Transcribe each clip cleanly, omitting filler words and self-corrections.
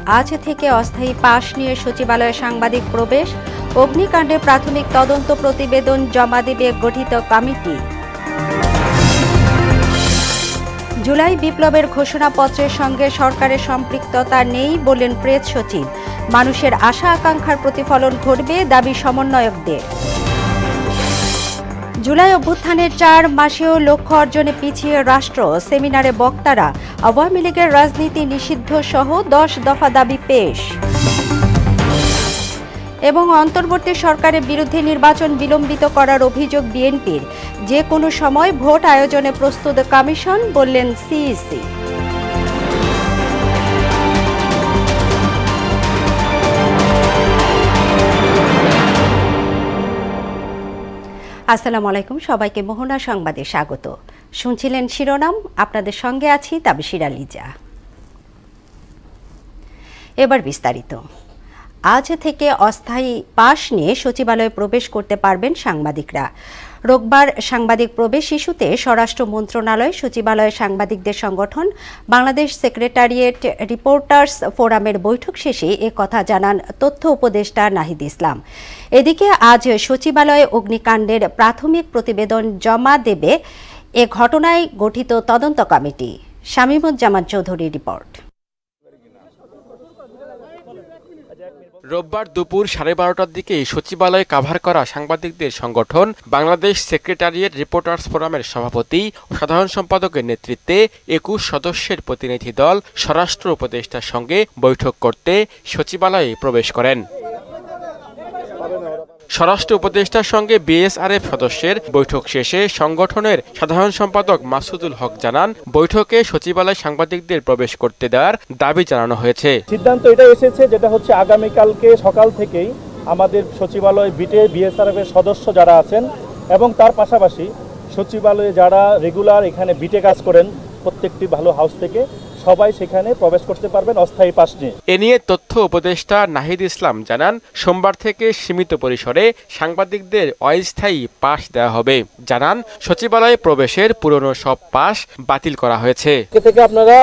আজ থেকে অস্থায়ী পাস নিয়ে সচিবালয়ে সাংবাদিক প্রবেশ, অগ্নিকাণ্ডে প্রাথমিক তদন্ত প্রতিবেদন জমা দেবে গঠিত কমিটি। জুলাই বিপ্লবের ঘোষণাপত্রের সঙ্গে সরকারের সম্পৃক্ততা নেই বললেন প্রেস সচিব। মানুষের আশা আকাঙ্ক্ষার প্রতিফলন ঘটবে, দাবি সমন্বয়কদের। জুলাই অভ্যুত্থানের 4 মাসেও লক্ষ্য অর্জনে পিছিয়ে রাষ্ট্র, সেমিনারে বক্তারা। আওয়ামী লীগের রাজনীতি নিষিদ্ধ সহ 10 দফা দাবি পেশ। এবং অন্তর্বর্তী সরকারের বিরুদ্ধে নির্বাচন বিলম্বিত করার অভিযোগ বিএনপির। যে কোনো সময় ভোট আয়োজনে প্রস্তুত কমিশন, বললেন সিইসি। আসসালামু আলাইকুম, সবাইকে মোহনা সংবাদে স্বাগত। শুনছিলেন শিরোনাম, আপনাদের সঙ্গে আছি তাবিশিরা লিজা। এবার বিস্তারিত। আজ থেকে অস্থায়ী পাস নিয়ে সচিবালয়ে প্রবেশ করতে পারবেন সাংবাদিকরা। রোববার সাংবাদিক প্রবেশ ইস্যুতে স্বরাষ্ট্র মন্ত্রণালয়, সচিবালয়ের সাংবাদিকদের সংগঠন বাংলাদেশ সেক্রেটারিয়েট রিপোর্টার্স ফোরামের বৈঠক শেষে কথা জানান তথ্য উপদেষ্টা নাহিদ ইসলাম। এদিকে আজ সচিবালয়ে অগ্নিকাণ্ডের প্রাথমিক প্রতিবেদন জমা দেবে এ ঘটনায় গঠিত তদন্ত কমিটি। শামীমুজ্জামান চৌধুরীর রিপোর্ট। রোববার দুপুর 12:30টার দিকে সচিবালয়ে কাভার করা সাংবাদিকদের সংগঠন বাংলাদেশ সেক্রেটারিয়েট রিপোর্টার্স ফোরামের সভাপতি ও সাধারণ সম্পাদকের নেতৃত্বে 21 সদস্যের প্রতিনিধি দল স্বরাষ্ট্র উপদেষ্টার সঙ্গে বৈঠক করতে সচিবালয়ে প্রবেশ করেন। স্বরাষ্ট্র উপদেষ্টার সঙ্গে বিএসআরএফ সদস্যের বৈঠক শেষে সংগঠনের সাধারণ সম্পাদক মাসুদুল হক জানান, বৈঠকে সচিবালয় সাংবাদিকদের প্রবেশ করতে দেওয়ার দাবি জানানো হয়েছে। সিদ্ধান্ত এটা এসেছে, যেটা হচ্ছে আগামীকালকে সকাল থেকেই আমাদের সচিবালয় বিটে বিএসআরএফ এর সদস্য যারা আছেন এবং তার পাশাপাশি সচিবালয়ে যারা রেগুলার এখানে বিটে কাজ করেন প্রত্যেকটি ভালো হাউস থেকে সবাই সেখানে প্রবেশ করতে পারবেন অস্থায়ী পাস নিয়ে। এ নিয়ে তথ্য উপদেষ্টা নাহিদ ইসলাম জানান, সোমবার থেকে সীমিত পরিসরে সাংবাদিকদের অস্থায়ী পাস দেওয়া হবে। জানান, সচিবালয়ে প্রবেশের পুরনো সব পাস বাতিল করা হয়েছে। এ থেকে আপনারা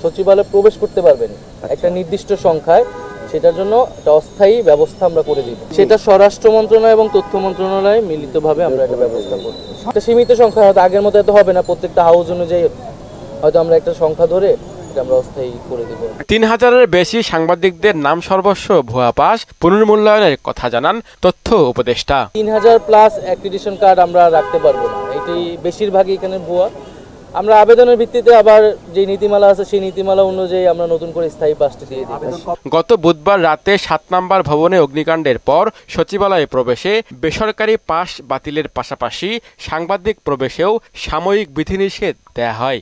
সচিবালয়ে প্রবেশ করতে পারবেন একটা নির্দিষ্ট সংখ্যায়, সেটার জন্য একটা অস্থায়ী ব্যবস্থা আমরা করে দিব। সেটা স্বরাষ্ট্র মন্ত্রণালয় এবং তথ্য মন্ত্রণালয় মিলিতভাবে আমরা একটা ব্যবস্থা করব। একটা সীমিত সংখ্যা, হয়তো আগের মতো এত হবে না, প্রত্যেকটা হাউস অনুযায়ী হয়তো আমরা একটা সংখ্যা ধরে আমরা অস্থায়ী করে দেব। 3000-এর বেশি সাংবাদিকদের নাম সর্বস্ব ভুয়া পাস পুনর্মূল্যায়নের কথা জানান তথ্য উপদেষ্টা। 3000 প্লাস অ্যাক্রিডিটেশন কার্ড আমরা রাখতে পারবো না, এটি বেশিরভাগই এখানে ভুয়া। আমরা আবেদনের ভিত্তিতে আবার যে নীতিমালা আছে সেই নীতিমালা অনুযায়ী আমরা নতুন করে স্থায়ী পাসটি দিয়ে দিই। গত বুধবার রাতে 7 নম্বর ভবনে অগ্নিকাণ্ডের পর সচিবালয়ে প্রবেশে বেসরকারি পাস বাতিলের পাশাপাশি সাংবাদিক প্রবেশেও সাময়িক বিধিনিষেধ দেয়া হয়।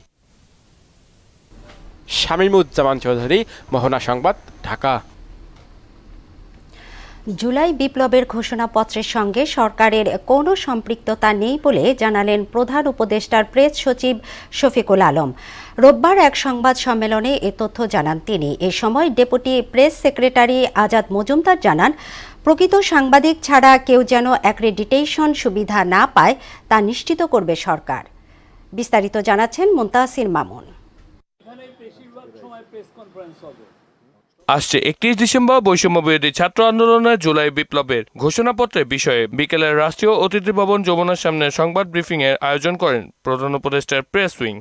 শামীমুজ্জামান চৌধুরী, মোহনা সংবাদ, ঢাকা। জুলাই বিপ্লবের ঘোষণাপত্রের সঙ্গে সরকারের কোনো সম্পৃক্ততা নেই বলে জানালেন প্রধান উপদেষ্টার প্রেস সচিব শফিকুল আলম। রোববার এক সংবাদ সম্মেলনে এ তথ্য জানান তিনি। এ সময় deputy press secretary Azad Majumdar জানান, প্রকৃত সাংবাদিক ছাড়া কেউ যেন অ্যাক্রেডিটেশন সুবিধা না পায় তা নিশ্চিত করবে সরকার। বিস্তারিত জানাচ্ছেন মুনতাসির মামুন। আসছে 31 ডিসেম্বর বৈষম্য বিরোধী ছাত্র আন্দোলনের জুলাই বিপ্লবের ঘোষণাপত্রের বিষয়ে বিকেলে রাষ্ট্রীয় অতিথি ভবন যমুনার সামনে সংবাদ ব্রিফিং এর আয়োজন করেন প্রধান উপদেষ্টার প্রেস উইং।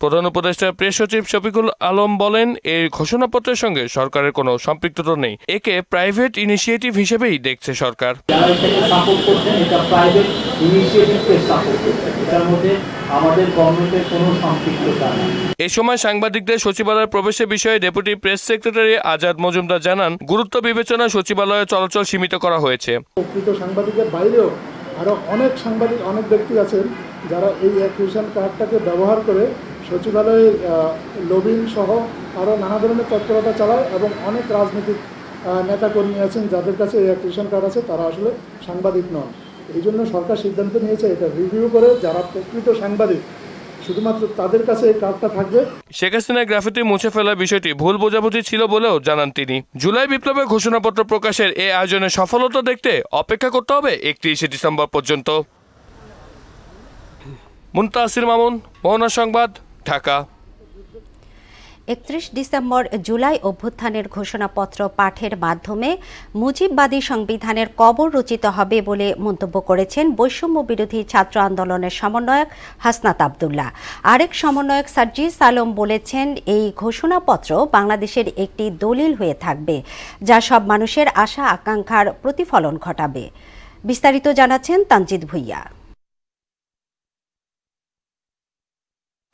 প্রধান উপদেষ্টার প্রেস সচিব শফিকুল আলম বলেন, এই ঘোষণাপত্রের সঙ্গে সরকারের কোনো সম্পৃক্ততা নেই, একে প্রাইভেট ইনিশিয়েটিভ হিসেবেই দেখছে সরকার। এ সময় সাংবাদিকদের সচিবালয়ে প্রবেশের বিষয়ে deputy press secretary Azad Majumdar জানান, গুরুত্ব বিবেচনায় সচিবালয়ে চলাচল সীমিত করা হয়েছে। প্রকৃত সাংবাদিকের বাইরেও আরো অনেক সাংবাদিক, অনেক ব্যক্তি আছেন যারা এই অ্যাক্রিডিটেশন কার্ডটাকে ব্যবহার করে সচিবালয়ে লবিং সহ আরও নানা ধরনের তৎপরতা চালায় এবং অনেক রাজনৈতিক নেতাকর্মী আছেন যাদের কাছে এই অ্যাক্রিডিটেশন কার্ড আছে, তারা আসলে সাংবাদিক নন। এই জন্য সরকার সিদ্ধান্ত নিয়েছে এটা রিভিউ করে যারা প্রকৃত সাংবাদিক শুধুমাত্র তাদের কাছে এই কার্ডটা থাকবে। শেখ হাসিনার গ্রাফিতি মুছে ফেলার বিষয়টি ভুল বোঝাবুঝি ছিল বলেও জানান তিনি। জুলাই বিপ্লবের ঘোষণাপত্র প্রকাশের এই আয়োজনের সফলতা দেখতে অপেক্ষা করতে হবে 31 ডিসেম্বর পর্যন্ত। মুনতাসির মামুন, মোহনা সংবাদ, ঢাকা। 31 ডিসেম্বর জুলাই অভ্যুত্থানের ঘোষণাপত্র পাঠের মাধ্যমে মুজিববাদী সংবিধানের কবর রচিত হবে বলে মন্তব্য করেছেন বৈষম্য বিরোধী ছাত্র আন্দোলনের সমন্বয়ক হাসনাত আব্দুল্লাহ। আরেক সমন্বয়ক সার্জিস আলম বলেছেন, এই ঘোষণাপত্র বাংলাদেশের একটি দলিল হয়ে থাকবে, যা সব মানুষের আশা আকাঙ্ক্ষার প্রতিফলন ঘটাবে। বিস্তারিত জানাচ্ছেন তানজিদ ভুইয়া।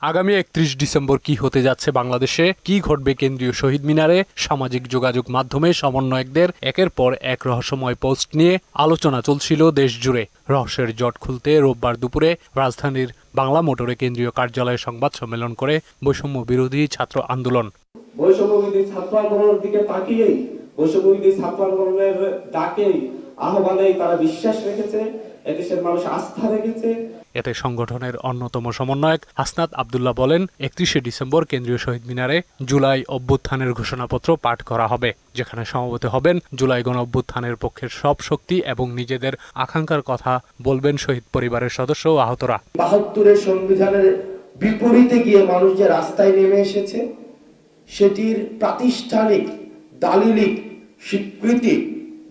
আগামী 31 ডিসেম্বর কি হতে যাচ্ছে বাংলাদেশে, কি ঘটবে কেন্দ্রীয় শহীদ মিনারে, সামাজিক যোগাযোগ মাধ্যমে সমন্বয়কদের একের পর এক রহস্যময় পোস্ট নিয়ে আলোচনা চলছিল দেশ জুড়ে। রহস্যের জট খুলতে রোববার দুপুরে রাজধানীর বাংলা মোটরে কেন্দ্রীয় কার্যালয়ে সংবাদ সম্মেলন করে বৈষম্য বিরোধী ছাত্র আন্দোলন। বৈষম্য বিরোধী ছাত্র আন্দোলনের দিকে তাকিয়েই, বৈষম্য বিরোধী ছাত্র আন্দোলনের ডাকেই, আহ্বানেই তারা বিশ্বাস রেখেছে, এদেশের মানুষ আস্থা রেখেছে। এতে সংগঠনের অন্যতম সমন্বয়ক হাসনাত আব্দুল্লাহ বলেন, 31শে ডিসেম্বর কেন্দ্রীয় শহীদ মিনারে জুলাই অভ্যুত্থানের ঘোষণাপত্র পাঠ করা হবে, যেখানে সমবেত হবেন জুলাই গণ অভ্যুত্থানের পক্ষের সব শক্তি এবং নিজেদের আকাঙ্ক্ষার কথা বলবেন শহীদ পরিবারের সদস্য ও আহতরা। ৭২-এর সংবিধানের বিপরীতে গিয়ে মানুষ যে রাস্তায় নেমে এসেছে, সেটির প্রাতিষ্ঠানিক দালিলিক স্বীকৃতি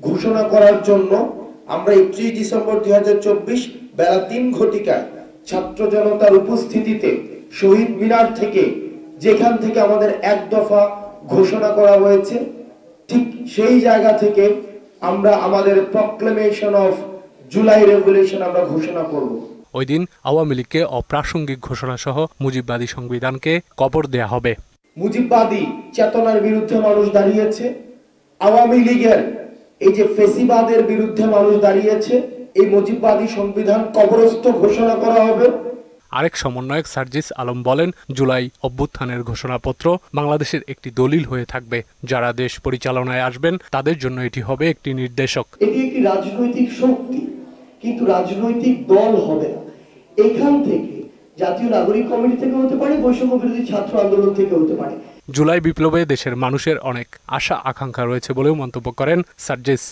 ঘোষণা করার জন্য আমরা 31 ডিসেম্বর 2024 বেলা 3 ঘটিকায় ছাত্র জনতার উপস্থিতিতে শহীদ মিনার থেকে, যেখান থেকে আমাদের এক দফা ঘোষণা করা হয়েছে, ঠিক সেই জায়গা থেকে আমরা আমাদের প্রক্লেমেশন অফ জুলাই রেভলিউশন আমরা ঘোষণা করব। ওই দিন আওয়ামী লীগকে অপ্রাসঙ্গিক ঘোষণা সহ মুজিববাদী সংবিধানকে কবর দেয়া হবে। মুজিববাদী চেতনার বিরুদ্ধে মানুষ দাঁড়িয়েছে, আওয়ামী লীগের এই যে ফেসিবাদের বিরুদ্ধে মানুষ দাঁড়িয়েছে, এই মুজিববাদী সংবিধান কবরস্থ ঘোষণা করা হবে। আরেক সমন্বয়ক সার্জিস আলম বলেন, জুলাই অভ্যুত্থানের ঘোষণাপত্র বাংলাদেশের একটি দলিল হয়ে থাকবে। যারা দেশ পরিচালনায় আসবেন তাদের জন্য এটি হবে একটি নির্দেশক। এটি একটি রাজনৈতিক শক্তি, কিন্তু রাজনৈতিক দল হবে না। এখান থেকে জাতীয় নাগরিক কমিটি থেকে হতে পারে, বৈষম্য বিরোধী ছাত্র আন্দোলন থেকে হতে পারে। জুলাই বিপ্লবে দেশের মানুষের অনেক আশা আকাঙ্ক্ষা রয়েছে বলেও মন্তব্য করেন সার্জিস।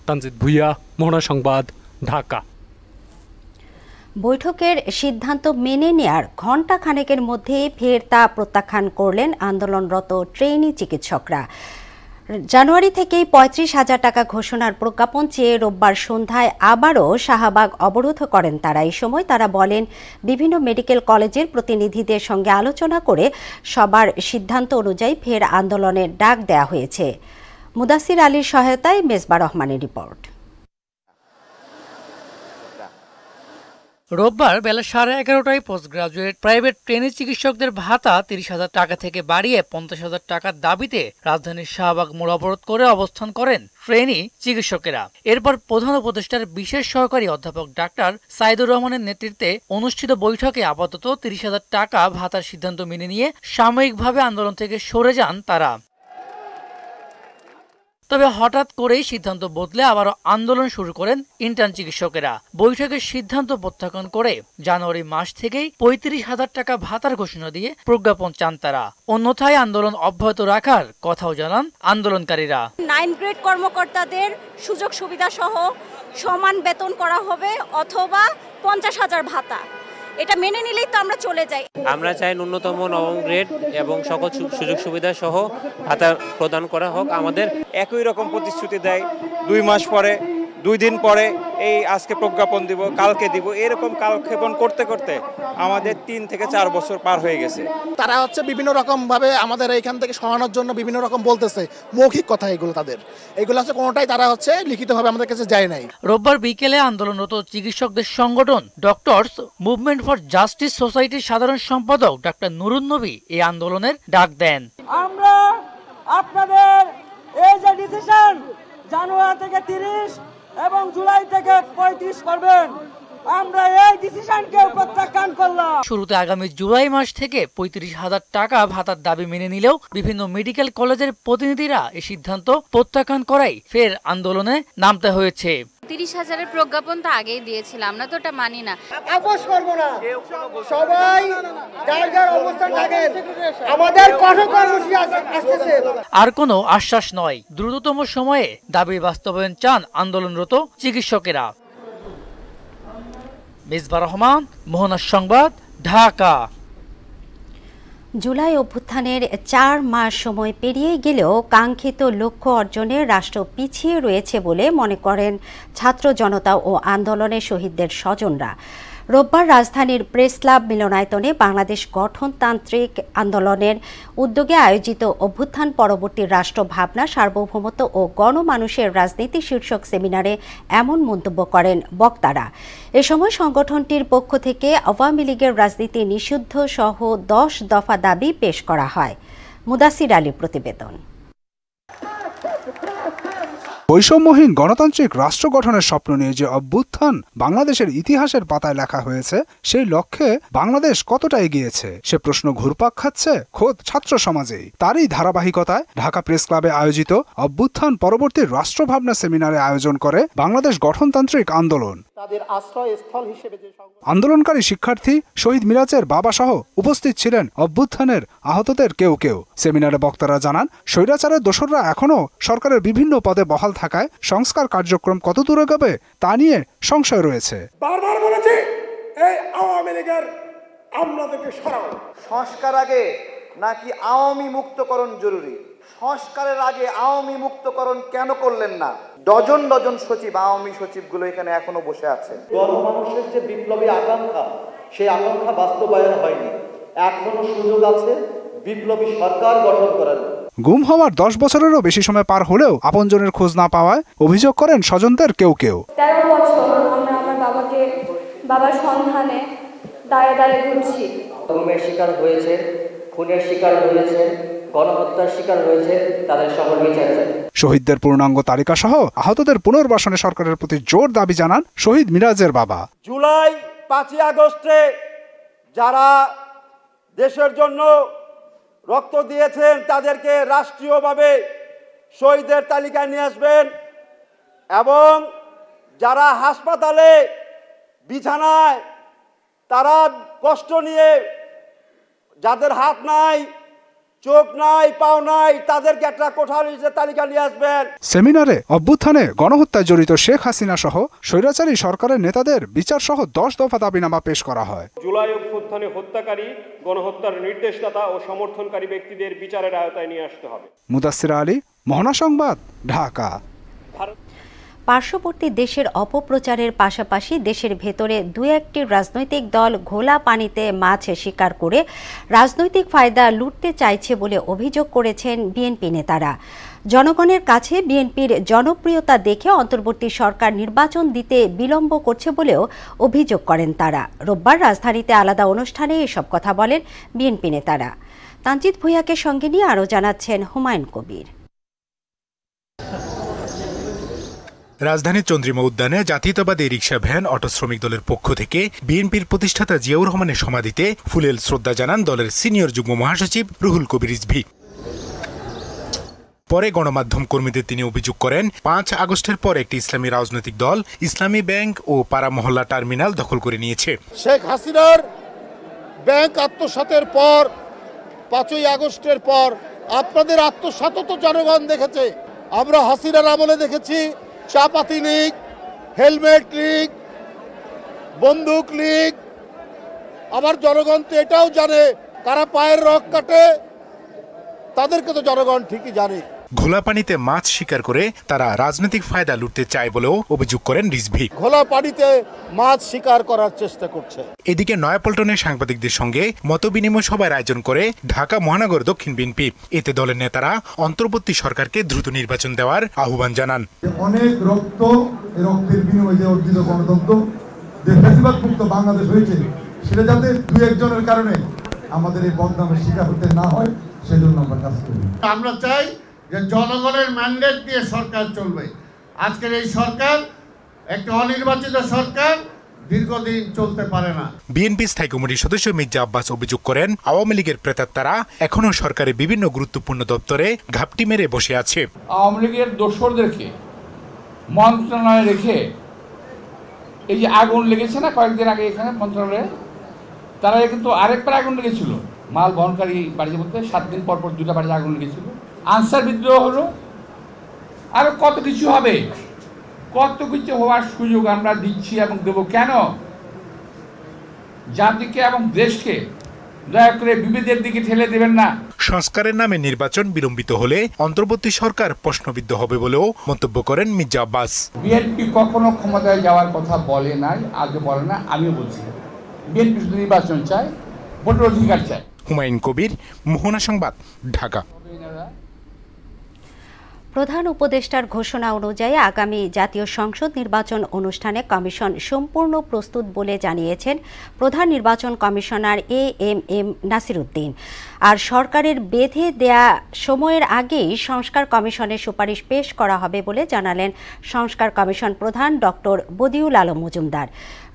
তানজিদ ভুইয়া, মোহনা সংবাদ, ঢাকা। বৈঠকের সিদ্ধান্ত মেনে নেয়ার ঘণ্টা খানেকের মধ্যেই ফের তা প্রত্যাখ্যান করলেন আন্দোলনরত ট্রেনি চিকিৎসকরা। জানুয়ারি থেকেই 35,000 টাকা ঘোষণার প্রজ্ঞাপন চেয়ে রোববার সন্ধ্যায় আবারও শাহবাগ অবরোধ করেন তারা। এই সময় তারা বলেন, বিভিন্ন মেডিকেল কলেজের প্রতিনিধিদের সঙ্গে আলোচনা করে সবার সিদ্ধান্ত অনুযায়ী ফের আন্দোলনের ডাক দেয়া হয়েছে। মুদাসির আলীর সহায়তায় মেজবা রহমানের রিপোর্ট। রোববার বেলা 11:30টায় পোস্ট গ্রাজুয়েট প্রাইভেট ট্রেনি চিকিৎসকদের ভাতা 30,000 টাকা থেকে বাড়িয়ে 50,000 টাকার দাবিতে রাজধানীর শাহবাগ মোড় অবরোধ করে অবস্থান করেন ট্রেনি চিকিৎসকেরা। এরপর প্রধান উপদেষ্টার বিশেষ সহকারী অধ্যাপক ডাক্তার সাইদুর রহমানের নেতৃত্বে অনুষ্ঠিত বৈঠকে আপাতত 30,000 টাকা ভাতার সিদ্ধান্ত মেনে নিয়ে সাময়িকভাবে আন্দোলন থেকে সরে যান তারা। তবে হঠাৎ করেই সিদ্ধান্ত বদলে আবারও আন্দোলন শুরু করেন ইন্টার্ন চিকিৎসকেরা। বৈঠকের সিদ্ধান্ত প্রত্যাখ্যান করে জানুয়ারি মাস থেকেই 35,000 টাকা ভাতার ঘোষণা দিয়ে প্রজ্ঞাপন চান তারা। অন্যথায় আন্দোলন অব্যাহত রাখার কথাও জানান আন্দোলনকারীরা। 9 গ্রেড কর্মকর্তাদের সুযোগ সুবিধা সহ সমান বেতন করা হবে অথবা 50,000 ভাতা। এটা মেনে নিলেই তো আমরা চলে যাই। আমরা চাই ন্যূনতম 9 গ্রেড এবং সকল সুযোগ সুবিধা সহ ভাতা প্রদান করা হোক। আমাদের একই রকম প্রতিশ্রুতি দেয়, 2 মাস পরে, 2 দিন পরে এই আজকে প্রজ্ঞাপন দিব, কালকে দিব, এরকম কালক্ষেপণ করতে করতে আমাদের 3 থেকে 4 বছর পার হয়ে গেছে। তারা বিভিন্ন রকম ভাবে আমাদের এইখান থেকে সরানোর জন্য বিভিন্ন রকম বলতেছে, মৌখিক কথা এগুলো তাদের, এগুলো কোনোটাই তারা লিখিতভাবে আমাদের কাছে যায় নাই। রোববার বিকেলে আন্দোলনরত চিকিৎসকদের সংগঠন ডক্টরস মুভমেন্ট ফর জাস্টিস সোসাইটির সাধারণ সম্পাদক ডাক্তার নুরুন নবী এই আন্দোলনের ডাক দেন। আমরা আপনাদের এই যে ডিসিশন জানুয়ারি থেকে 30 এবং জুলাই থেকে 35 করবেন, আমরা এই ডিসিশনকে প্রত্যাখ্যান করলাম। শুরুতে আগামী জুলাই মাস থেকে 35,000 টাকা ভাতার দাবি মেনে নিলেও বিভিন্ন মেডিকেল কলেজের প্রতিনিধিরা এই সিদ্ধান্ত প্রত্যাখ্যান করায় ফের আন্দোলনে নামতে হয়েছে। 30,000-এর প্রজ্ঞাপন তো আগেই দিয়েছিলাম, আমরা তো ওটা মানি না। আপোষ করব না, সবাই যার যার অবস্থান থাকেন, আমাদের কঠোর কর্মসূচি আসছে। আর কোনো আশ্বাস নয়, দ্রুততম সময়ে দাবি বাস্তবায়ন চান আন্দোলনরত চিকিৎসকেরা। মেজবা রহমান, মোহনা সংবাদ, ঢাকা। জুলাই অভ্যুত্থানের 4 মাস সময় পেরিয়ে গেলেও কাঙ্ক্ষিত লক্ষ্য অর্জনে রাষ্ট্র পিছিয়ে রয়েছে বলে মনে করেন ছাত্র জনতা ও আন্দোলনের শহীদদের স্বজনরা। রোববার রাজধানীর প্রেস ক্লাব মিলনায়তনে বাংলাদেশ গঠনতান্ত্রিক আন্দোলনের উদ্যোগে আয়োজিত অভ্যুত্থান পরবর্তী রাষ্ট্র ভাবনা, সার্বভৌমত্ব ও গণমানুষের রাজনীতি শীর্ষক সেমিনারে এমন মন্তব্য করেন বক্তারা। এ সময় সংগঠনটির পক্ষ থেকে আওয়ামী লীগের রাজনীতি নিষিদ্ধ সহ 10 দফা দাবি পেশ করা হয়। মুদাসির আলীর প্রতিবেদন। বৈষম্যহীন গণতান্ত্রিক রাষ্ট্র গঠনের স্বপ্ন নিয়ে যে অভ্যুত্থান বাংলাদেশের ইতিহাসের পাতায় লেখা হয়েছে, সেই লক্ষ্যে বাংলাদেশ কতটা এগিয়েছে সে প্রশ্ন ঘুরপাক খাচ্ছে খোদ ছাত্র সমাজেই। তারই ধারাবাহিকতায় ঢাকা প্রেস ক্লাবে আয়োজিত অভ্যুত্থান পরবর্তী রাষ্ট্রভাবনা সেমিনারে আয়োজন করে বাংলাদেশ গঠনতান্ত্রিক আন্দোলন। আন্দোলনকারী শিক্ষার্থী শহীদ মিরাজের বাবা সহ উপস্থিত ছিলেন অভ্যুত্থানের আহতদের কেউ কেউ। সেমিনারে বক্তারা জানান, স্বৈরাচারের দোসররা এখনও সরকারের বিভিন্ন পদে বহাল থাকায় সংস্কার কার্যক্রম কত দূর এগোবে তা নিয়ে সংশয় রয়েছে। বারবার বলেছি, এই আওয়ামী লীগের আমলাদেরকে সরাও। সংস্কার আগে নাকি আওয়ামী মুক্তকরণ জরুরি? সংস্কারের আগে আওয়ামী মুক্তকরণ কেন করলেন না? ডজন ডজন সচিব, আওয়ামী সচিবগুলো এখানে এখনো বসে আছে। গণমানুষের যে বিপ্লবী আকাঙ্ক্ষা, সেই আকাঙ্ক্ষা বাস্তবায়ন হয়নি। এখনো সুযোগ আছে বিপ্লবী সরকার গঠন করার। গুম হওয়ার 10 বছরেরও বেশি সময় পার হলেও আপনজনের খোঁজ না পাওয়ায় অভিযোগ করেন স্বজনদের কেউ কেউ। 13 বছর আমরা আমার বাবার সন্ধানে দায়ে দায়ে ঘুরছি। গুমের শিকার হয়েছে, খুনের শিকার হয়েছে, গণহত্যার শিকার হয়েছে, তাদের সকল বিচার চাই। শহীদদের পূর্ণাঙ্গ তালিকা সহ আহতদের পুনর্বাসনে সরকারের প্রতি জোর দাবি জানান শহীদ মিরাজের বাবা। জুলাই 5 আগস্টে যারা দেশের জন্য রক্ত দিয়েছেন তাদেরকে রাষ্ট্রীয়ভাবে শহীদের তালিকায় নিয়ে আসবেন, এবং যারা হাসপাতালে বিছানায় তারা কষ্ট নিয়ে, যাদের হাত নাই, চোখ নাই, পাও নাই, তাদেরকে একটা কোঠার তালিকা নিয়ে আসবেন। সেমিনারে অভ্যুত্থানে গণহত্যায় জড়িত শেখ হাসিনা সহ স্বৈরাচারী সরকারের নেতাদের বিচার সহ 10 দফা দাবিনামা পেশ করা হয়। জুলাই অভ্যুত্থানে হত্যাকারী, গণহত্যার নির্দেশদাতা ও সমর্থনকারী ব্যক্তিদের বিচারের আওতায় নিয়ে আসতে হবে। মুদাসির আলী, মোহনা সংবাদ, ঢাকা। পার্শ্ববর্তী দেশের অপপ্রচারের পাশাপাশি দেশের ভেতরে 2-1টি রাজনৈতিক দল ঘোলা পানিতে মাছ শিকার করে রাজনৈতিক ফায়দা লুটতে চাইছে বলে অভিযোগ করেছেন বিএনপি নেতারা। জনগণের কাছে বিএনপির জনপ্রিয়তা দেখে অন্তর্বর্তী সরকার নির্বাচন দিতে বিলম্ব করছে বলেও অভিযোগ করেন তারা। রোববার রাজধানীতে আলাদা অনুষ্ঠানে এসব কথা বলেন বিএনপি নেতারা। তানজিদ ভূঁইয়াকে সঙ্গে নিয়ে আরও জানাচ্ছেন হুমায়ুন কবির। রাজধানীর চন্দ্রিমা উদ্যানে জাতীয়তাবাদী রিকশা ভ্যান অটো শ্রমিক দলের পক্ষ থেকে বিএনপির প্রতিষ্ঠাতা জিয়াউর রহমানের সমাধিতে ফুলেল শ্রদ্ধা জানান দলের সিনিয়র যুগ্ম মহাসচিব রুহুল কবির রিজভী। পরে গণমাধ্যম কর্মীদের তিনি অভিযোগ করেন, 5 আগস্টের পর একটি ইসলামী রাজনৈতিক দল ইসলামী ব্যাংক ও পাড়া মহল্লা টার্মিনাল দখল করে নিয়েছে। শেখ হাসিনার ব্যাংক আত্মসাতের পর, 5ই আগস্টের পর আপনাদের আত্মসাত তো জনগণ দেখেছে। আমরা হাসিনার আমলে দেখেছি চাপাতি লীগ, হেলমেট লীগ, বন্দুক লীগ। আবার জনগণ তো এটাও জানে কারা পায়ের রক কাটে, তাদেরকে তো জনগণ ঠিকই জানে। ঘোলা পানিতে মাছ শিকার করে তারা রাজনৈতিক ফায়দা লুটতে চায় বলেও অভিযোগ করেন রিজভী। ঘোলা পানিতে মাছ শিকার করার চেষ্টা করছে। এদিকে নয়াপল্টনে সাংবাদিকদের সঙ্গে মতবিনিময় সভার আয়োজন করে ঢাকা মহানগর দক্ষিণ বিএনপি। এতে দলের নেতারা অন্তর্বর্তী সরকারকে দ্রুত নির্বাচন দেওয়ার আহ্বান জানান। অনেক রক্তের বিনিময়ে যে অর্জিত গণতন্ত্র, যে ফ্যাসিবাদ মুক্ত বাংলাদেশ হয়েছে, সেটা যাতে 2-1 কারণে আমাদের এই বদনামের শিকার হতে না হয়, সেজন্য আমরা কাজ করি। আমরা চাই যে জনগণের ম্যান্ডেট দিয়ে সরকার চলবে। আজকের এই সরকার একটা অনির্বাচিত সরকার, দীর্ঘদিন চলতে পারে না। বিএনপি স্থায়ী কমিটির সদস্য মির্জা আব্বাস অভিযোগ করেন, আওয়ামী লীগের প্রেতাত্মারা এখনো সরকারের বিভিন্ন গুরুত্বপূর্ণ দপ্তরে ঘাপটি মেরে বসে আছে। আওয়ামী লীগের দোসরদেরকে মন্ত্রণালয়ে রেখে, এই যে আগুন লেগেছে না কয়েকদিন আগে এখানে মন্ত্রণালয়ে, তারা কিন্তু আরেকবার আগুন লেগেছিল মাল বহনকারী বাড়ির মধ্যে, 7 দিন পর 2টা বাড়িতে আগুন লেগেছিল। আনসার বিদ্রোহ হলো, আরো কত কিছু হবে, কত কিছু হওয়ার সুযোগ আমরা দিচ্ছি এবং দেব। কেন? জাতিকে এবং দেশকে দয়া করে বিভেদের দিকে ঠেলে দেবেন না। সংস্কারের নামে নির্বাচন বিলম্বিত হলে অন্তর্বর্তী সরকার প্রশ্নবিদ্ধ হবে বলেও মন্তব্য করেন মির্জা আব্বাস। বিএনপি কখনো ক্ষমতায় যাওয়ার কথা বলে নাই, আগে বলে না, আমিও বলছি। বিএনপি শুধু নির্বাচন চায়, ভোটের অধিকার চায়। হুমায়ুন কবির, মোহনা সংবাদ, ঢাকা। প্রধান উপদেষ্টার ঘোষণা অনুযায়ী আগামী জাতীয় সংসদ নির্বাচন অনুষ্ঠানে কমিশন সম্পূর্ণ প্রস্তুত বলে জানিয়েছেন প্রধান নির্বাচন কমিশনার এএমএম নাসিরউদ্দিন। আর সরকারের বেঁধে দেয়া সময়ের আগেই সংস্কার কমিশনের সুপারিশ পেশ করা হবে বলে জানালেন সংস্কার কমিশন প্রধান ডক্টর বদিউল আলম মজুমদার।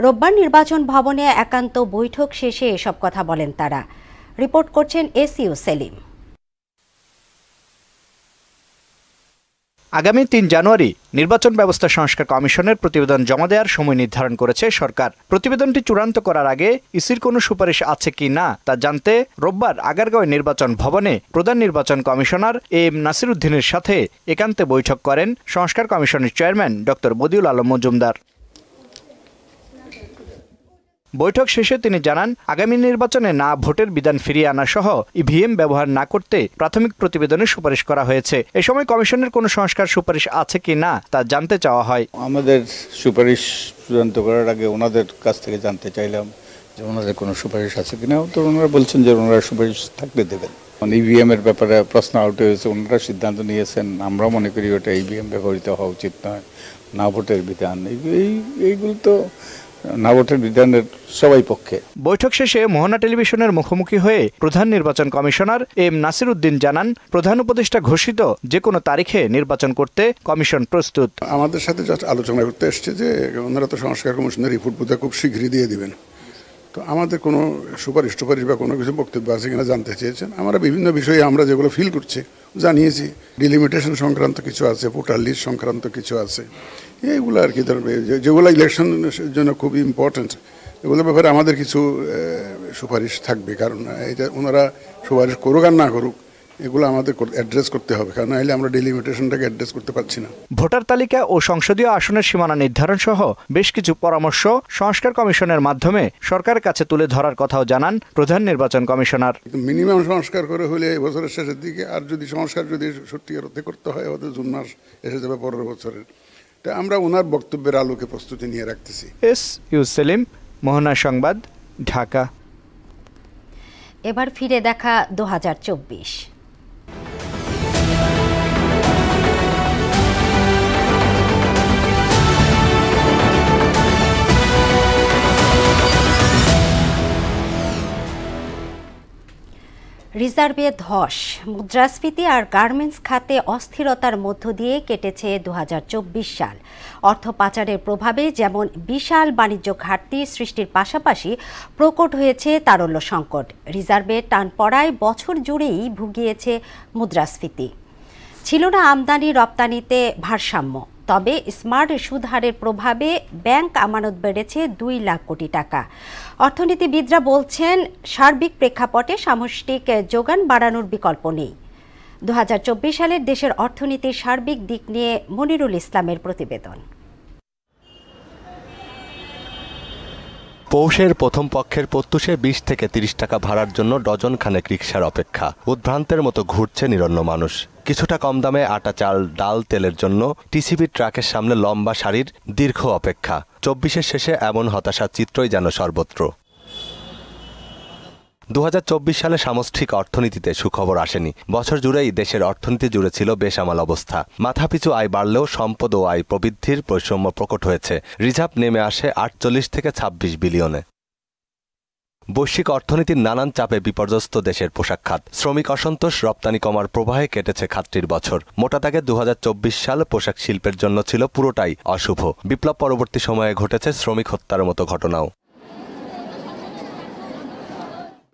রোববার নির্বাচন ভবনে একান্ত বৈঠক শেষে এসব কথা বলেন তারা। রিপোর্ট করছেন এসইউ সেলিম। আগামী ৩ জানুয়ারি নির্বাচন ব্যবস্থা সংস্কার কমিশনের প্রতিবেদন জমা দেওয়ার সময় নির্ধারণ করেছে সরকার। প্রতিবেদনটি চূড়ান্ত করার আগে ইসির কোনো সুপারিশ আছে কি না তা জানতে রোববার আগারগাঁও নির্বাচন ভবনে প্রধান নির্বাচন কমিশনার এম নাসিরউদ্দিনের সাথে একান্তে বৈঠক করেন সংস্কার কমিশনের চেয়ারম্যান ডক্টর বদিউল আলম মজুমদার। বৈঠক শেষে তিনি জানান, আগামী নির্বাচনে না ভোটের বিধান ফিরিয়ে আনা সহ ইভিএম ব্যবহার না করতে প্রাথমিক প্রতিবেদনে সুপারিশ করা হয়েছে। এ সময় কমিশনের কোনো সংস্কার সুপারিশ আছে কি না তা জানতে চাওয়া হয়। আমাদের সুপারিশ চূড়ান্ত করার আগে ওনাদের কাছ থেকে জানতে চাইলাম যে ওনাদের কোনো সুপারিশ আছে কিনা। তো ওনারা বলছেন যে ওনারা সুপারিশ থাকলে দেবেন। ইভিএম এর ব্যাপারে প্রশ্ন আউট হয়েছে, ওনারা সিদ্ধান্ত নিয়েছেন। আমরা মনে করি ওটা ইভিএম ব্যবহৃত হওয়া উচিত নয়, না ভোটের বিধান। এইগুলো তো না ভোটের বিধানের সবাই পক্ষে। বৈঠক শেষে মোহনা টেলিভিশনের মুখোমুখি হয়ে প্রধান নির্বাচন কমিশনার এম নাসিরউদ্দিন জানান, প্রধান উপদেষ্টা ঘোষিত যে কোনো তারিখে নির্বাচন করতে কমিশন প্রস্তুত। আমাদের সাথে আলোচনা করতে এসছে যে ওনারা তো সংস্কার কমিশনের রিপোর্ট বোধহয় খুব শীঘ্রই দিয়ে দিবেন। তো আমাদের কোনো সুপারিশ বা কোনো কিছু বক্তব্য আছে কিনা জানতে চেয়েছেন। আমরা বিভিন্ন বিষয়ে আমরা যেগুলো ফিল করছি জানিয়েছি। ডিলিমিটেশন সংক্রান্ত কিছু আছে, ভোটার লিস্ট সংক্রান্ত কিছু আছে, এইগুলো আর কি যেগুলো ইলেকশনের জন্য খুব ইম্পর্টেন্ট, এগুলোর ব্যাপারে আমাদের কিছু সুপারিশ থাকবে। কারণ এটা ওনারা সুপারিশ করুক আর না করুক, এগুলো আমাদের অ্যাড্রেস করতে হবে, কারণ নাহলে আমরা ডিলিমিটেশনটাকে অ্যাড্রেস করতে পারছি না। ভোটার তালিকা ও সংসদীয় আসনের সীমানা নির্ধারণ সহ বেশ কিছু পরামর্শ সংস্কার কমিশনের মাধ্যমে সরকারের কাছে তুলে ধরার কথাও জানান প্রধান নির্বাচন কমিশনার। মিনিমাম সংস্কার করে হলে এই বছরের শেষের দিকে, আর যদি সংস্কার যদি সত্যিকার অর্থে করতে হয় হয়তো জুন মাস এসে যাবে পরের বছরের। তা আমরা ওনার বক্তব্যের আলোকে প্রস্তুতি নিয়ে রাখতেছি। এসইউ সেলিম, মোহনা সংবাদ, ঢাকা। এবার ফিরে দেখা 2024। রিজার্ভে ধস, মুদ্রাস্ফীতি আর গার্মেন্টস খাতে অস্থিরতার মধ্য দিয়ে কেটেছে 2024 সাল। অর্থ পাচারের প্রভাবে যেমন বিশাল বাণিজ্য ঘাটতি সৃষ্টির পাশাপাশি প্রকট হয়েছে তারল্য সংকট। রিজার্ভে টান পড়ায় বছর জুড়েই ভুগিয়েছে মুদ্রাস্ফীতি। ছিল না আমদানি রপ্তানিতে ভারসাম্য। তবে স্মার্ট সুদ হারের প্রভাবে ব্যাংক আমানত বেড়েছে 2 লাখ কোটি টাকা। অর্থনীতিবিদরা বলছেন, সার্বিক প্রেক্ষাপটে সামষ্টিক যোগান বাড়ানোর বিকল্প নেই। 2024 সালের দেশের অর্থনীতির সার্বিক দিক নিয়ে মনিরুল ইসলামের প্রতিবেদন। পৌষের প্রথম পক্ষের প্রত্যুষে 20 থেকে 30 টাকা ভাড়ার জন্য ডজন খানেক রিকশার অপেক্ষা। উদ্ভ্রান্তের মতো ঘুরছে নিরন্ন মানুষ। কিছুটা কম দামে আটা, চাল, ডাল, তেলের জন্য টিসিবি ট্রাকের সামনে লম্বা সারির দীর্ঘ অপেক্ষা। 24-এর শেষে এমন হতাশার চিত্রই যেন সর্বত্র। 2024 সালে সামষ্টিক অর্থনীতিতে সুখবর আসেনি। বছর জুড়েই দেশের অর্থনীতি জুড়ে ছিল বেসামাল অবস্থা। মাথাপিছু আয় বাড়লেও সম্পদ ও আয় প্রবৃদ্ধির বৈষম্য প্রকট হয়েছে। রিজার্ভ নেমে আসে 48 থেকে 26 বিলিয়নে। বৈশ্বিক অর্থনীতির নানান চাপে বিপর্যস্ত দেশের পোশাক খাত। শ্রমিক অসন্তোষ, রপ্তানি কমার প্রবাহে কেটেছে খাতটির বছর। মোটা দাগে 2024 সাল পোশাক শিল্পের জন্য ছিল পুরোটাই অশুভ। বিপ্লব পরবর্তী সময়ে ঘটেছে শ্রমিক হত্যার মতো ঘটনাও।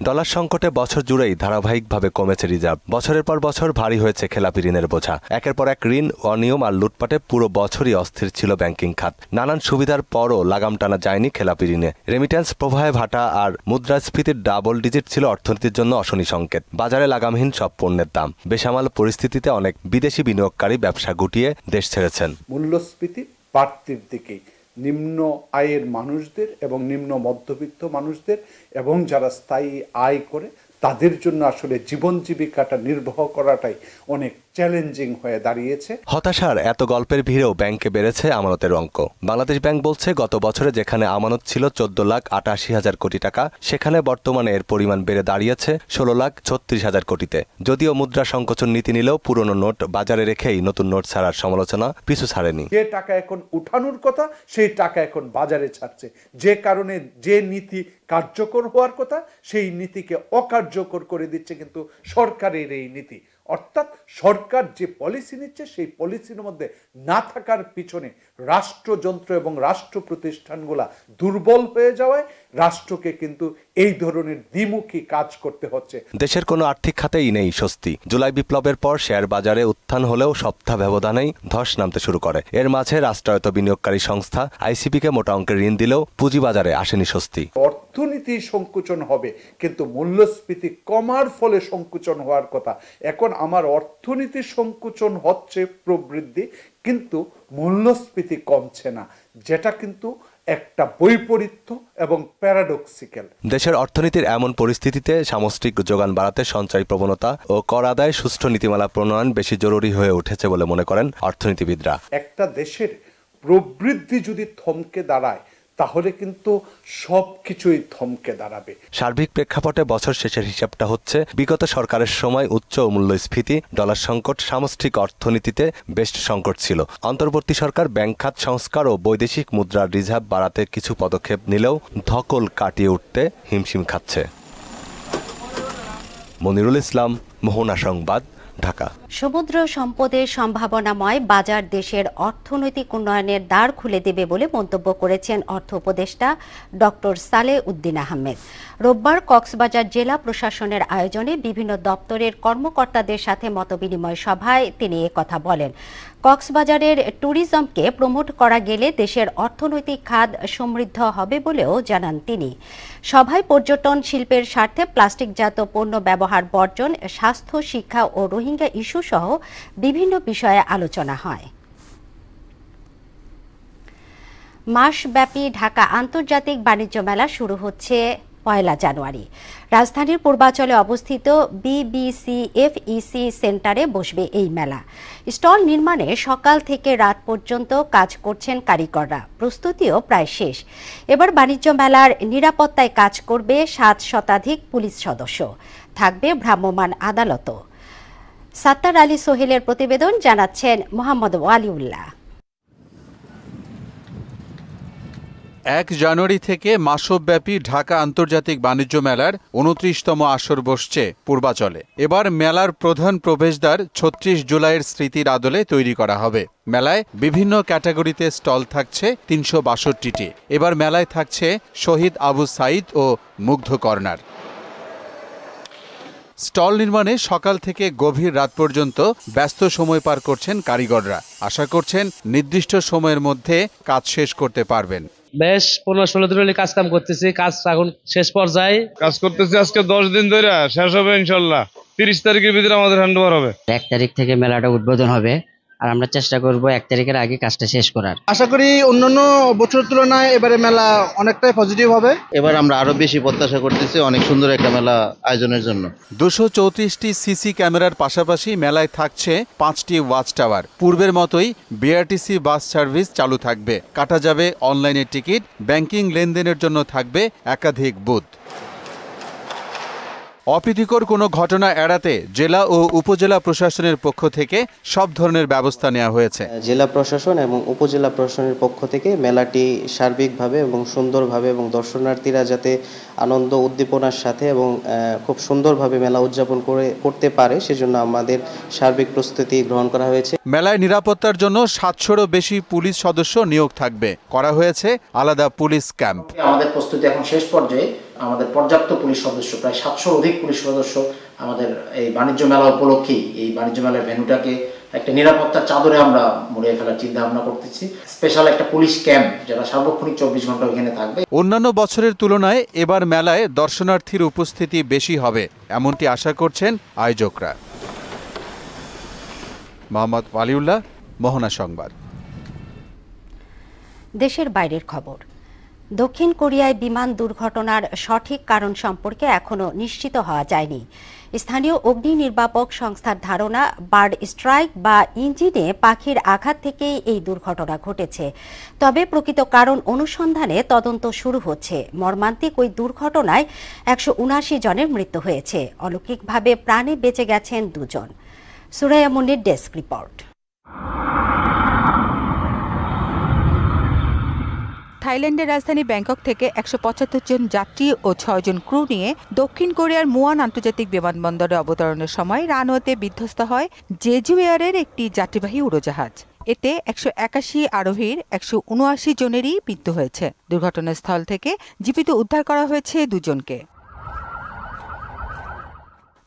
ডলার সংকটে বছর জুড়েই ধারাবাহিকভাবে কমেছে রিজার্ভ। বছরের পর বছর ভারী হয়েছে খেলাপি ঋণের বোঝা। একের পর এক ঋণ, অনিয়ম আর লুটপাটে পুরো বছরই অস্থির ছিল ব্যাংকিং খাত। নানান সুবিধার পরও লাগাম টানা যায়নি খেলাপি ঋণে। রেমিট্যান্স প্রবাহে ভাটা আর মুদ্রাস্ফীতির ডাবল ডিজিট ছিল অর্থনীতির জন্য অশনি সংকেত। বাজারে লাগামহীন সব পণ্যের দাম। বেসামাল পরিস্থিতিতে অনেক বিদেশি বিনিয়োগকারী ব্যবসা গুটিয়ে দেশ ছেড়েছেন। মূল্যস্ফীতি বাড়তির দিকেই নিম্ন আয়ের মানুষদের এবং নিম্ন মধ্যবিত্ত মানুষদের এবং যারা স্থায়ী আয় করে তাদের জন্য আসলে জীবন জীবিকাটা নির্বাহ করাটাই অনেক চ্যালেঞ্জিং হয়ে দাঁড়িয়েছে। হতাশার এত গল্পের ভিড়েও ব্যাংকে বেড়েছে আমানতের অঙ্ক। বাংলাদেশ ব্যাংক বলছে গত বছরে যেখানে আমানত ছিল 14,88,000 কোটি টাকা, সেখানে বর্তমানে এর পরিমাণ বেড়ে দাঁড়িয়েছে 16,36,000 কোটিতে। যদিও মুদ্রা সংকোচন নীতি নিলেও পুরনো নোট বাজারে রেখেই নতুন নোট ছাড়ার সমালোচনা পিছু ছাড়েনি। যে টাকা এখন উঠানোর কথা সেই টাকা এখন বাজারে ছাড়ছে, যে কারণে যে নীতি কার্যকর হওয়ার কথা সেই নীতিকে অকার্যকর করে দিচ্ছে কিন্তু সরকারের এই নীতি। অর্থাৎ সরকার যে পলিসি নিচ্ছে সেই পলিসির মধ্যে না থাকার পিছনে রাষ্ট্রযন্ত্র এবং রাষ্ট্র প্রতিষ্ঠানগুলা দুর্বল হয়ে যাওয়ায় রাষ্ট্রকে কিন্তু এই ধরনের দ্বিমুখী কাজ করতে হচ্ছে। দেশের কোনো আর্থিক খাতেই নেই স্বস্তি। জুলাই বিপ্লবের পর শেয়ার বাজারে উত্থান হলেও সপ্তাহ ব্যবধানেই ধস নামতে শুরু করে। এর মাঝে রাষ্ট্রায়ত্ত বিনিয়োগকারী সংস্থা আইসিবিকে মোটা অঙ্কের ঋণ দিলেও পুঁজিবাজারে আসেনি স্বস্তি। অর্থনীতি সংকুচন হবে কিন্তু মূল্যস্ফীতি কমার ফলে সংকুচন হওয়ার কথা। এখন আমার অর্থনীতি সংকুচন হচ্ছে প্রবৃদ্ধি, কিন্তু মূল্যস্ফীতি কমছে না, যেটা কিন্তু একটা বৈপরীত্য এবং প্যারাডক্সিক্যাল। দেশের অর্থনীতির এমন পরিস্থিতিতে সামষ্টিক যোগান বাড়াতে সঞ্চয় প্রবণতা ও কর আদায় সুষ্ঠু নীতিমালা প্রণয়ন বেশি জরুরি হয়ে উঠেছে বলে মনে করেন অর্থনীতিবিদরা। একটা দেশের প্রবৃদ্ধি যদি থমকে দাঁড়ায় তাহলে কিন্তু সবকিছুই থমকে দাঁড়াবে। সার্বিক প্রেক্ষাপটে বছর শেষের হিসাবটা হচ্ছে বিগত সরকারের সময় উচ্চ মূল্যস্ফীতি, ডলার সংকট, সামষ্টিক অর্থনীতিতে বেশ সংকট ছিল। অন্তর্বর্তী সরকার ব্যাংক খাত সংস্কার ও বৈদেশিক মুদ্রার রিজার্ভ বাড়াতে কিছু পদক্ষেপ নিলেও ধকল কাটিয়ে উঠতে হিমশিম খাচ্ছে। মনিরুল ইসলাম, মোহনা সংবাদ, ঢাকা। সমুদ্র সম্পদের সম্ভাবনাময় বাজার দেশের অর্থনৈতিক উন্নয়নের দ্বার খুলে দেবে বলে মন্তব্য করেছেন অর্থ উপদেষ্টা ডক্টর সালেহ উদ্দিন আহমেদ। রোববার কক্সবাজার জেলা প্রশাসনের আয়োজনে বিভিন্ন দপ্তরের কর্মকর্তাদের সাথে মতবিনিময় সভায় তিনি একথা বলেন। কক্সবাজারের ট্যুরিজমকে প্রমোট করা গেলে দেশের অর্থনৈতিক খাত সমৃদ্ধ হবে বলেও জানান তিনি। সভায় পর্যটন শিল্পের স্বার্থে প্লাস্টিকজাত পণ্য ব্যবহার বর্জন, স্বাস্থ্য, শিক্ষা ও রোহিঙ্গা ইস্যু সহ বিভিন্ন বিষয়ে আলোচনা হয়। মাসব্যাপী ঢাকা আন্তর্জাতিক বাণিজ্য মেলা শুরু হচ্ছে 1 জানুয়ারি। রাজধানীর পূর্বাঞ্চলে অবস্থিত BBCFEC সেন্টারে বসবে এই মেলা। স্টল নির্মাণে সকাল থেকে রাত পর্যন্ত কাজ করছেন কারিগররা। প্রস্তুতিও প্রায় শেষ। এবার বাণিজ্য মেলার নিরাপত্তায় কাজ করবে 7 শতাধিক পুলিশ সদস্য। থাকবে ভ্রাম্যমাণ আদালতও। সাত্তার আলী সোহেলের প্রতিবেদন, জানাচ্ছেন মোহাম্মদ ওয়ালিউল্লাহ। 1 জানুয়ারি থেকে মাসব্যাপী ঢাকা আন্তর্জাতিক বাণিজ্য মেলার 29তম আসর বসছে পূর্বাচলে। এবার মেলার প্রধান প্রবেশদ্বার 36 জুলাইয়ের স্মৃতির আদলে তৈরি করা হবে। মেলায় বিভিন্ন ক্যাটাগরিতে স্টল থাকছে 362টি। এবার মেলায় থাকছে শহীদ আবু সাইদ ও মুগ্ধ কর্নার। স্টল নির্মাণে সকাল থেকে গভীর রাত পর্যন্ত ব্যস্ত সময় পার করছেন কারিগররা। আশা করছেন নির্দিষ্ট সময়ের মধ্যে কাজ শেষ করতে পারবেন। বেশ 15-16 দিন কাজ কাম করতেছি, কাজ এখন শেষ পর্যায়ে। কাজ করতেছি আজকে 10 দিন ধরে, শেষ হবে ইনশাল্লাহ 30 তারিখের ভিতরে আমাদের হ্যান্ডওভার হবে। 1 তারিখ থেকে মেলাটা উদ্বোধন হবে আর আমরা চেষ্টা করব 1 তারিখের আগে কাজটা শেষ করার। আশা করি অন্যান্য বছরের তুলনায় এবারে মেলা অনেকটাই পজিটিভ হবে। এবার আমরা আরো বেশি প্রত্যাশা করতেছি অনেক সুন্দর একটা মেলা আয়োজনের জন্য। 234টি সিসি ক্যামেরার পাশাপাশি মেলায় থাকছে 5টি ওয়াচ টাওয়ার। পূর্বের মতোই বিআরটিসি বাস সার্ভিস চালু থাকবে। কাটা যাবে অনলাইনে টিকিট। ব্যাংকিং লেনদেনের জন্য থাকবে একাধিক বুথ। অপ্রীতিকর কোনো ঘটনা এড়াতে জেলা ও উপজেলা প্রশাসনের পক্ষ থেকে সব ধরনের ব্যবস্থা নেওয়া হয়েছে। জেলা প্রশাসন এবং উপজেলা প্রশাসনের পক্ষ থেকে মেলাটি সার্বিকভাবে এবং সুন্দরভাবে এবং দর্শনার্থীরা যাতে আনন্দ উদ্দীপনার সাথে এবং খুব সুন্দরভাবে মেলা উদযাপন করতে পারে সেজন্য আমাদের সার্বিক প্রস্তুতি গ্রহণ করা হয়েছে। মেলায় নিরাপত্তার জন্য 700রও বেশি পুলিশ সদস্য নিয়োগ থাকবে। করা হয়েছে আলাদা পুলিশ ক্যাম্প। আমাদের প্রস্তুতি এখন শেষ পর্যায়ে। আমাদের পর্যাপ্ত পুলিশ সদস্য, প্রায় 700 অধিক পুলিশ সদস্য আমাদের এই বাণিজ্য মেলা উপলক্ষেই এই বাণিজ্য মেলার ভেন্যুটাকে একটা নিরাপত্তার চাদরে আমরা মুড়িয়ে ফেলার চিন্তা ভাবনা করতেছি। স্পেশাল একটা পুলিশ ক্যাম্প যেটা সার্বক্ষণিক 24 ঘন্টা এখানে থাকবে। অন্যান্য বছরের তুলনায় এবার মেলায় দর্শনার্থীর উপস্থিতি বেশি হবে এমনটি আশা করছেন আয়োজকরা। মোহাম্মদ ওয়ালিউল্লাহ, মোহনা সংবাদ। দেশের বাইরের খবর। দক্ষিণ কোরিয়ায় বিমান দুর্ঘটনার সঠিক কারণ সম্পর্কে এখনো নিশ্চিত হওয়া যায়নি। স্থানীয় অগ্নি নির্বাপক সংস্থার ধারণা, বার্ড স্ট্রাইক বা ইঞ্জিনে পাখির আঘাত থেকেই এই দুর্ঘটনা ঘটেছে। তবে প্রকৃত কারণ অনুসন্ধানে তদন্ত শুরু হচ্ছে। মর্মান্তিক ওই দুর্ঘটনায় 179 জনের মৃত্যু হয়েছে। অলৌকিকভাবে প্রাণে বেঁচে গেছেন 2 জন। সুরাইয়া মুন্নির ডেস্ক রিপোর্ট। থাইল্যান্ডের রাজধানী ব্যাংকক থেকে 175 জন যাত্রী ও 6 জন ক্রু নিয়ে দক্ষিণ কোরিয়ার মুয়ান আন্তর্জাতিক বিমানবন্দরে অবতরণের সময় রানওয়েতে বিধ্বস্ত হয় জেজু এয়ারের একটি যাত্রীবাহী উড়োজাহাজ। এতে 181 আরোহীর 179 জনেরই মৃত্যু হয়েছে। দুর্ঘটনাস্থল থেকে জীবিত উদ্ধার করা হয়েছে 2 জনকে।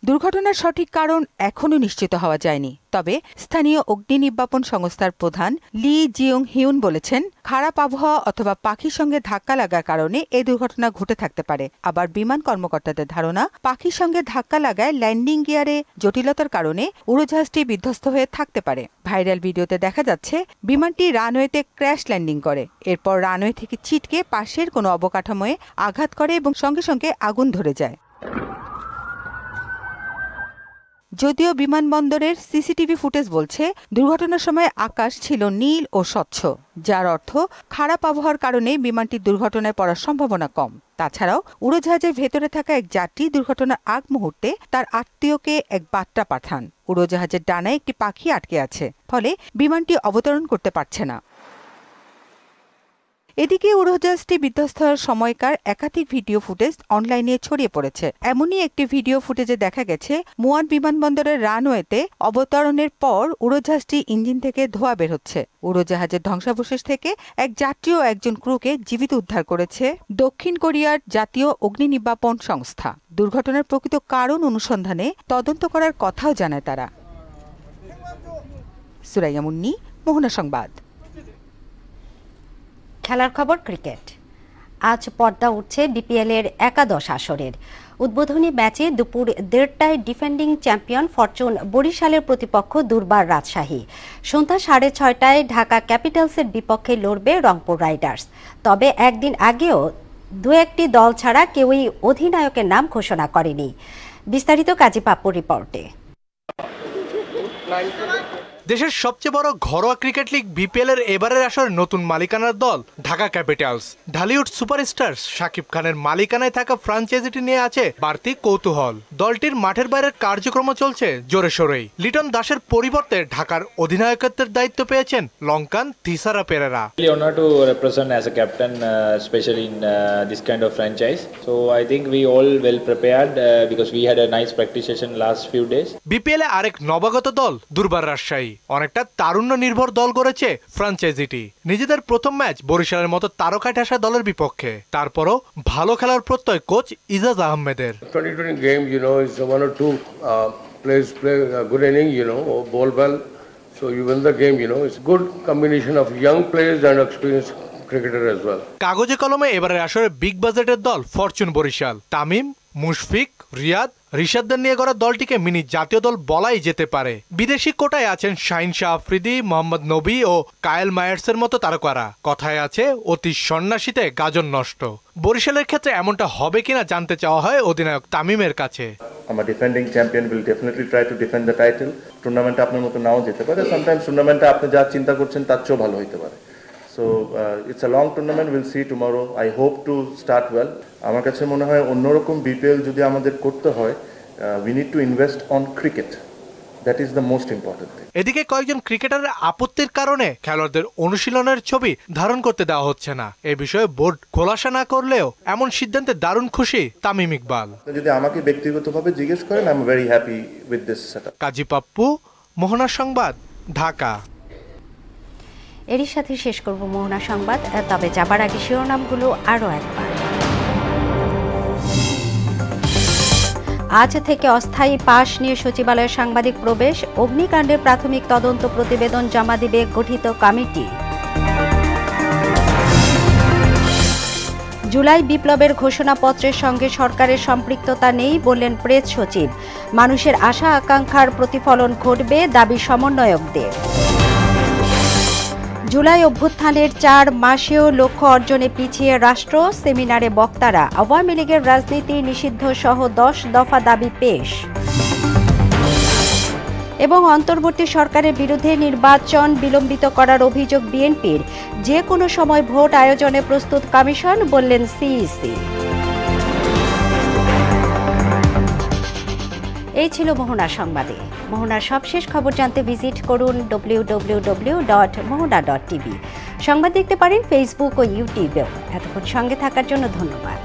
দুর্ঘটনার সঠিক কারণ এখনও নিশ্চিত হওয়া যায়নি। তবে স্থানীয় অগ্নি নির্বাপন সংস্থার প্রধান লি জিয়ং হিউন বলেছেন, খারাপ আবহাওয়া অথবা পাখির সঙ্গে ধাক্কা লাগার কারণে এই দুর্ঘটনা ঘটে থাকতে পারে। আবার বিমান কর্মকর্তাদের ধারণা, পাখির সঙ্গে ধাক্কা লাগায় ল্যান্ডিং গিয়ারে জটিলতার কারণে উড়োজাহাজটি বিধ্বস্ত হয়ে থাকতে পারে। ভাইরাল ভিডিওতে দেখা যাচ্ছে বিমানটি রানওয়েতে ক্র্যাশ ল্যান্ডিং করে, এরপর রানওয়ে থেকে ছিটকে পাশের কোনো অবকাঠামোয় আঘাত করে এবং সঙ্গে সঙ্গে আগুন ধরে যায়। যদিও বিমানবন্দরের সিসিটিভি ফুটেজ বলছে দুর্ঘটনার সময় আকাশ ছিল নীল ও স্বচ্ছ, যার অর্থ খারাপ আবহাওয়ার কারণে বিমানটির দুর্ঘটনায় পড়ার সম্ভাবনা কম। তাছাড়াও উড়োজাহাজের ভেতরে থাকা এক যাত্রী দুর্ঘটনার আগ মুহূর্তে তার আত্মীয়কে এক বার্তা পাঠান। উড়োজাহাজের ডানায় একটি পাখি আটকে আছে, ফলে বিমানটি অবতরণ করতে পারছে না। এদিকে উড়োজাহাজটি বিধ্বস্ত হওয়ার সময়কার একাধিক ভিডিও ফুটেজ অনলাইনে ছড়িয়ে পড়েছে। এমনই একটি ভিডিও ফুটেজে দেখা গেছে মুয়ান বিমানবন্দরের রানওয়েতে অবতরণের পর উড়োজাহাজটি ইঞ্জিন থেকে ধোঁয়া বের হচ্ছে। উড়োজাহাজের ধ্বংসাবশেষ থেকে এক যাত্রী ও একজন ক্রুকে জীবিত উদ্ধার করেছে দক্ষিণ কোরিয়ার জাতীয় অগ্নি নির্বাপন সংস্থা। দুর্ঘটনার প্রকৃত কারণ অনুসন্ধানে তদন্ত করার কথাও জানায় তারা। সুরাইয়া মুন্নি, মোহনা সংবাদ। খেলার খবর, ক্রিকেট। আজ পর্দা উঠছে বিপিএলের একাদশ আসরের। উদ্বোধনী ম্যাচে দুপুর 1:30টায় ডিফেন্ডিং চ্যাম্পিয়ন ফরচুন বরিশালের প্রতিপক্ষ দুর্বার রাজশাহী। সন্ধ্যা 6:30টায় ঢাকা ক্যাপিটালসের বিপক্ষে লড়বে রংপুর রাইডার্স। তবে একদিন আগেও 2-1টি দল ছাড়া কেউই অধিনায়কের নাম ঘোষণা করেনি। বিস্তারিত কাজী পাপ্পুর রিপোর্টে। দেশের সবচেয়ে বড় ঘরোয়া ক্রিকেট লিগ বিপিএল-এর এবারের আসরে নতুন মালিকানার দল ঢাকা ক্যাপিটালস। ঢালিউড সুপারস্টার শাকিব খানের মালিকানায় থাকা ফ্র্যাঞ্চাইজিটি নিয়ে আছে বাড়তি কৌতূহল। দলটির মাঠের বাইরের কার্যক্রম চলছে জোরে সোরেই। লিটন দাসের পরিবর্তে ঢাকার অধিনায়কত্বের দায়িত্ব পেয়েছেন Lankan Thisara Perera. Honor to represent as a captain, especially in this kind of franchise. So I think we all well prepared because we had a nice practice session last few days. বিপিএল-এ আরেক নবাগত দল দুর্বার রাজশাহী। অনেকটা তারুণ্য নির্ভর দল গড়েছে ফ্র্যাঞ্চাইজিটি। নিজেদের প্রথম ম্যাচ বরিশালের মতো তারকা ঠাসা দলের বিপক্ষে। তারপরও ভালো খেলার প্রত্যয় কোচ ইজাজ আহমেদের। 2020 game, is 1 or 2 players play a good inning, or ball well. So you win the game, it's a good combination of young players and experienced cricketer as well. কাগজে কলমে এবারে আসরে বিগ বাজেটের দল ফরচুন বরিশাল। তামিম, মুশফিক, রিয়াদ, রিশাদদের নিয়ে গড়া দলটিকে মিনি জাতীয় দল বলাই যেতে পারে। বিদেশি কোটায় আছেন শাহিন শাহ আফ্রিদি, মোহাম্মদ নবী ও কায়েল মায়ার্সের মতো তারকারা। কথায় আছে অতি সন্ন্যাসীতে গাজন নষ্ট। বরিশালের ক্ষেত্রে এমনটা হবে কিনা জানতে চাওয়া হয় অধিনায়ক তামিমের কাছে। আমার defending champion will definitely try to defend the title. টুর্নামেন্টে আপনার মতো নাও যেতে পারে, সামটাইমস টুর্নামেন্টে আপনি যা চিন্তা করছেন তার চেয়েও ভালো হতে পারে। So it's a long tournament, we'll see tomorrow. I hope to start well. আমার কাছে মনে হয় অন্যরকম বিপিএল যদি আমাদের করতে হয়, we need to invest on cricket. That is the most important thing. এদিকে কয়েকজন ক্রিকেটারের আপত্তির কারণে খেলোয়াড়দের অনুশীলনের ছবি ধারণ করতে দেওয়া হচ্ছে না। এই বিষয়ে বোর্ড খোলাসা না করলেও এমন সিদ্ধান্তে দারুণ খুশি তামিম ইকবাল। যদি আমাকে ব্যক্তিগতভাবে জিজ্ঞেস করেন, I'm very happy with this setup. কাজী পাপ্পু, মোহনা সংবাদ, ঢাকা। এরই সাথে শেষ করব মোহনা সংবাদ। তবে যাবার আগে শিরোনামগুলো আরও একবার। আজ থেকে অস্থায়ী পাস নিয়ে সচিবালয়ের সাংবাদিক প্রবেশ। অগ্নিকাণ্ডের প্রাথমিক তদন্ত প্রতিবেদন জমা দিবে গঠিত কমিটি। জুলাই বিপ্লবের ঘোষণাপত্রের সঙ্গে সরকারের সম্পৃক্ততা নেই বললেন প্রেস সচিব। মানুষের আশা আকাঙ্ক্ষার প্রতিফলন ঘটবে, দাবি সমন্বয়কদের। জুলাই অভ্যুত্থানের 4 মাসেও লক্ষ্য অর্জনে পিছিয়ে রাষ্ট্র, সেমিনারে বক্তারা আওয়ামী লীগের রাজনীতি নিষিদ্ধ সহ 10 দফা দাবি পেশ। এবং অন্তর্বর্তী সরকারের বিরুদ্ধে নির্বাচন বিলম্বিত করার অভিযোগ বিএনপির, যে কোনো সময় ভোট আয়োজনে প্রস্তুত কমিশন, বললেন সিইসি। এই ছিল মোহনা সংবাদে। মোহনার সবশেষ খবর জানতে ভিজিট করুন www.mohona.tv। সংবাদ দেখতে পারেন ফেসবুক ও ইউটিউবেও। এতক্ষণ সঙ্গে থাকার জন্য ধন্যবাদ।